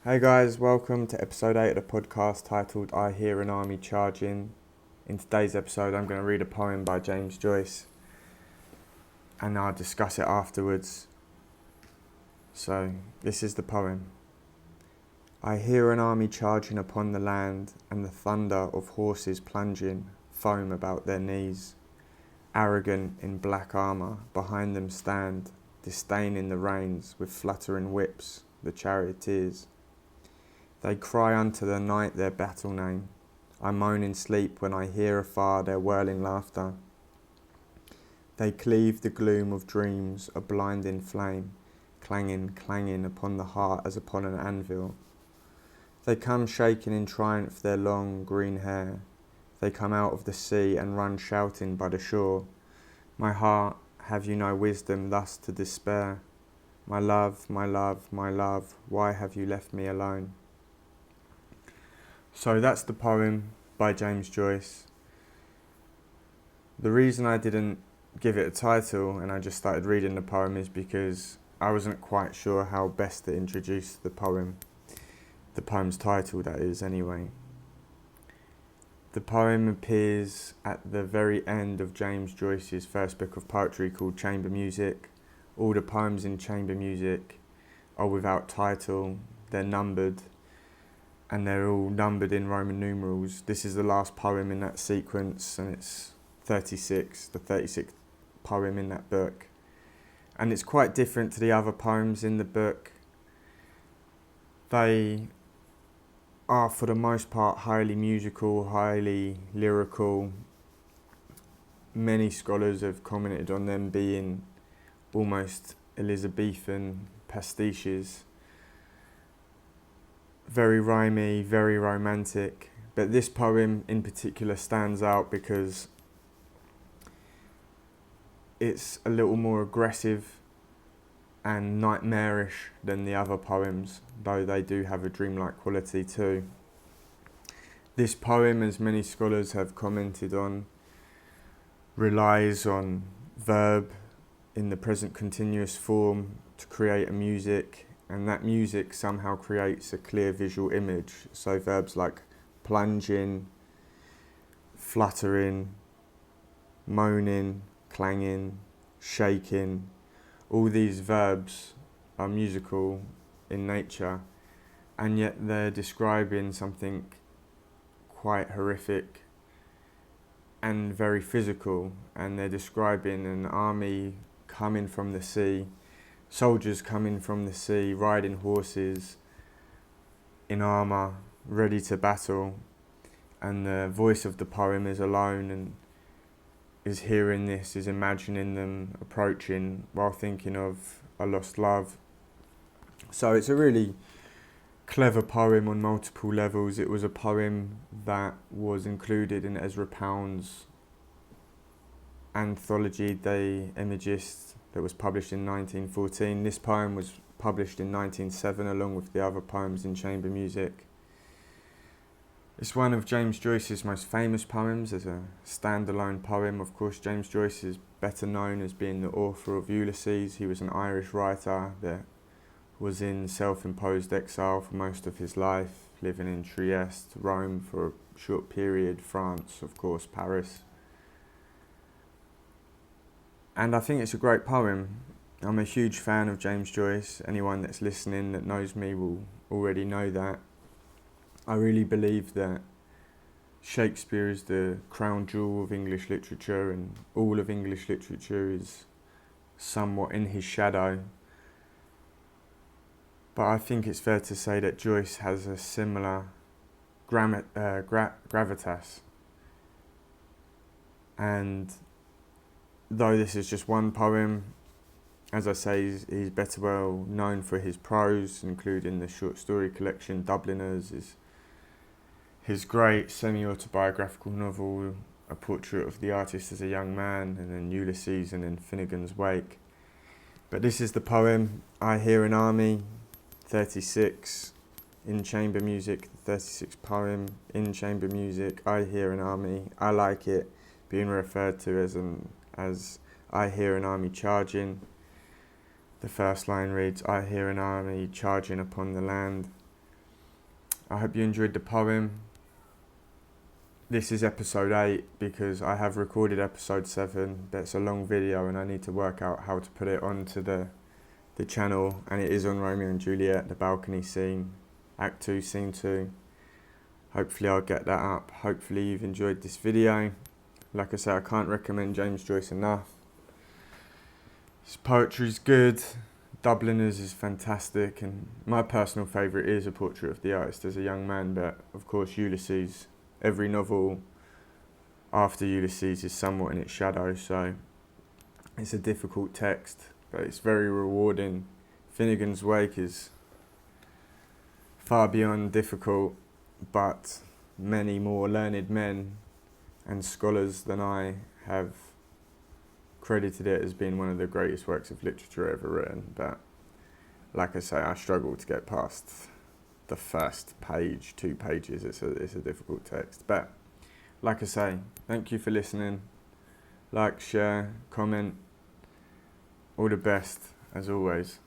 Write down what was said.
Hey guys, welcome to episode 8 of the podcast titled I Hear an Army Charging. In today's episode I'm going to read a poem by James Joyce and I'll discuss it afterwards. So, this is the poem. I hear an army charging upon the land and the thunder of horses plunging, foam about their knees. Arrogant in black armour, behind them stand, disdaining the reins with fluttering whips, the charioteers. They cry unto the night their battle name. I moan in sleep when I hear afar their whirling laughter. They cleave the gloom of dreams, a blinding flame, clanging upon the heart as upon an anvil. They come shaking in triumph their long green hair. They come out of the sea and run shouting by the shore. My heart, have you no wisdom thus to despair? My love, my love, my love, why have you left me alone? So that's the poem by James Joyce. The reason I didn't give it a title and I just started reading the poem is because I wasn't quite sure how best to introduce the poem. The poem's title, that is, anyway. The poem appears at the very end of James Joyce's first book of poetry called Chamber Music. All the poems in Chamber Music are without title, they're numbered, and they're all numbered in Roman numerals. This is the last poem in that sequence, and it's 36, the 36th poem in that book. And it's quite different to the other poems in the book. They are, for the most part, highly musical, highly lyrical. Many scholars have commented on them being almost Elizabethan pastiches. Very rhymey, very romantic, but this poem in particular stands out because it's a little more aggressive and nightmarish than the other poems, though they do have a dreamlike quality too. This poem, as many scholars have commented on, relies on verb in the present continuous form to create a music, and that music somehow creates a clear visual image. So verbs like plunging, fluttering, moaning, clanging, shaking, all these verbs are musical in nature, and yet they're describing something quite horrific and very physical, and they're describing an army coming from the sea, soldiers coming from the sea, riding horses, in armour, ready to battle, and the voice of the poem is alone and is hearing this, is imagining them approaching while thinking of a lost love. So it's a really clever poem on multiple levels. It was a poem that was included in Ezra Pound's anthology De Imagists that was published in 1914. This poem was published in 1907 along with the other poems in Chamber Music. It's one of James Joyce's most famous poems as a standalone poem. Of course, James Joyce is better known as being the author of Ulysses. He was an Irish writer that was in self-imposed exile for most of his life, living in Trieste, Rome for a short period, France, of course, Paris. And I think it's a great poem. I'm a huge fan of James Joyce. Anyone that's listening that knows me will already know that. I really believe that Shakespeare is the crown jewel of English literature, and all of English literature is somewhat in his shadow. But I think it's fair to say that Joyce has a similar gravitas. And though this is just one poem, as I say, he's better well known for his prose, including the short story collection Dubliners, his great semi-autobiographical novel, A Portrait of the Artist as a Young Man, and then Ulysses, and then Finnegan's Wake. But this is the poem, I Hear an Army, 36, in Chamber Music, the 36th poem in Chamber Music, I Hear an Army. I like it being referred to as I Hear an Army Charging. The first line reads, I hear an army charging upon the land. I hope you enjoyed the poem. This is episode 8 because I have recorded episode 7. That's a long video and I need to work out how to put it onto the channel, and it is on Romeo and Juliet, the balcony scene, Act 2, Scene 2. Hopefully I'll get that up. Hopefully you've enjoyed this video. Like I say, I can't recommend James Joyce enough. His poetry's good, Dubliners is fantastic, and my personal favourite is A Portrait of the Artist as a Young Man, but of course Ulysses, every novel after Ulysses is somewhat in its shadow, so it's a difficult text, but it's very rewarding. Finnegan's Wake is far beyond difficult, but many more learned men and scholars than I have credited it as being one of the greatest works of literature ever written. But like I say, I struggle to get past the first page, 2 pages. It's a difficult text. But like I say, thank you for listening. Like, share, comment. All the best as always.